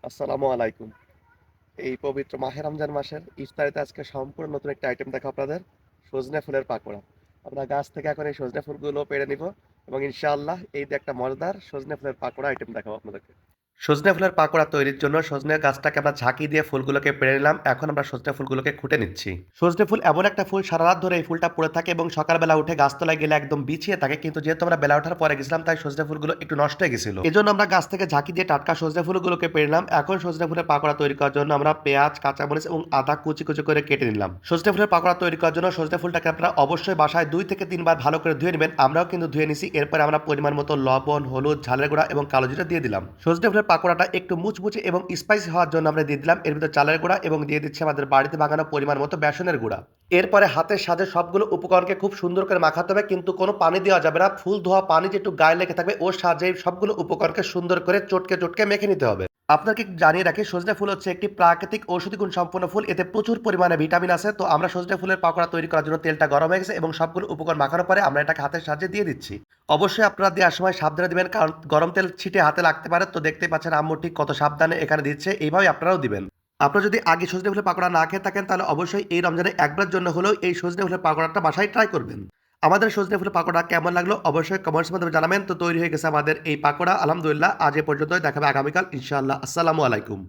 আসসালামু আলাইকুম। এই পবিত্র মাহে রমজান মাসের ইফতারিতে আজকে সম্পূর্ণ নতুন একটা আইটেম দেখাবো আপনাদের, সজনে ফুলের পাকোড়া। আমরা গাছ থেকে এখন এই সজনে ফুলগুলো পেড়ে নিব এবং ইনশাআল্লাহ এই দিয়ে একটা মজাদার সজনে ফুলের পাকোড়া আইটেম দেখাবো আপনাদেরকে। সজনে ফুলের পাকোড়া তৈরির জন্য সজনে গাছটাকে আমরা ঝাঁকি দিয়ে ফুলগুলোকে পেড়ে নিলাম। এখন আমরা সজনে ফুলগুলোকে খুঁটে নিচ্ছি। সজনে ফুল এমন একটা ফুল সারা রাত ধরে এই ফুলটা পড়ে থাকে এবং সকালবেলা উঠে গাছতলায় গেলে একদম বিছিয়ে থাকে, কিন্তু যেহেতু আমরা বেলা ওঠার পরে গেছিলাম তাই সজনে ফুলগুলো একটু নষ্ট হয়ে গেছিল। এজন্য আমরা গাছ থেকে ঝাঁকি দিয়ে টাটকা সজনে ফুলগুলোকে পেড়ে নিলাম। এখন সজনে ফুলের পাকোড়া তৈরি করার জন্য আমরা পেঁয়াজ, কাঁচামরিচ এবং আদা কুচি কুচি করে কেটে নিলাম। সজনে ফুলের পাকোড়া তৈরি করার জন্য সজনে ফুলটাকে আপনারা অবশ্যই বাসায় 2 থেকে 3 বার ভালো করে ধুয়ে নেবেন। আমরাও কিন্তু ধুয়ে নিছি। এরপরে আমরা পরিমাণ মতো লবণ, হলুদ, ঝালের গুঁড়া এবং কালো জিরা দিয়ে দিলাম। সজনে ফুলের পাকোড়াটা একটু মুচমুচে এবং স্পাইসি হওয়ার জন্য আমরা দিয়ে দিলাম এর ভিতরে চালের গুঁড়া এবং দিয়ে দিচ্ছি আমাদের বাড়িতে বানানো পরিমাণ মতো বেসনের গুঁড়া। এরপরে হাতের সাথে সবগুলো উপকরণকে খুব সুন্দর করে মাখাতে হবে, কিন্তু কোনো পানি দেওয়া যাবে না। ফুল ধোয়া পানি যে একটু গায়ে লেগে থাকবে ওর সাহায্যে সবগুলো উপকরণকে সুন্দর করে চটকে চটকে মেখে নিতে হবে। আপনাকে জানিয়ে রাখি, সজনে ফুল হচ্ছে একটি প্রাকৃতিক ঔষধি গুণ সম্পন্ন ফুল। এতে প্রচুর পরিমাণে ভিটামিন আছে। তো আমরা সজনে ফুলের পাকোড়া তৈরি করার জন্য তেলটা গরম হয়ে গেছে এবং সবগুলো উপকরণ মাখানোর পরে আমরা এটাকে হাতের সাহায্যে দিয়ে দিচ্ছি। অবশ্যই আপনারা দেওয়ার সময় সাবধানে দিবেন, কারণ গরম তেল ছিটে হাতে লাগতে পারে। তো দেখতেই পাচ্ছেন আম্মু ঠিক কত সাবধানে এখানে দিচ্ছে। এইভাবে আপনারাও দিবেন। আপনারা যদি আগে সজনে ফুলের পাকোড়া না খেয়ে থাকেন তাহলে অবশ্যই এই রমজানে একবারের জন্য হলেও এই সজনে ফুলের পাকোড়াটা বাসায় ট্রাই করবেন। আমাদের সজনে ফুলের পাকোড়া কেমন লাগলো অবশ্যই কমেন্টসের মাধ্যমে জানাবেন। তো তৈরি হয়ে গেছে আমাদের এই পাকোড়া। আলহামদুলিল্লাহ, আজ এ পর্যন্তই। দেখাবে আগামীকাল ইনশাআল্লাহ। আসসালামু আলাইকুম।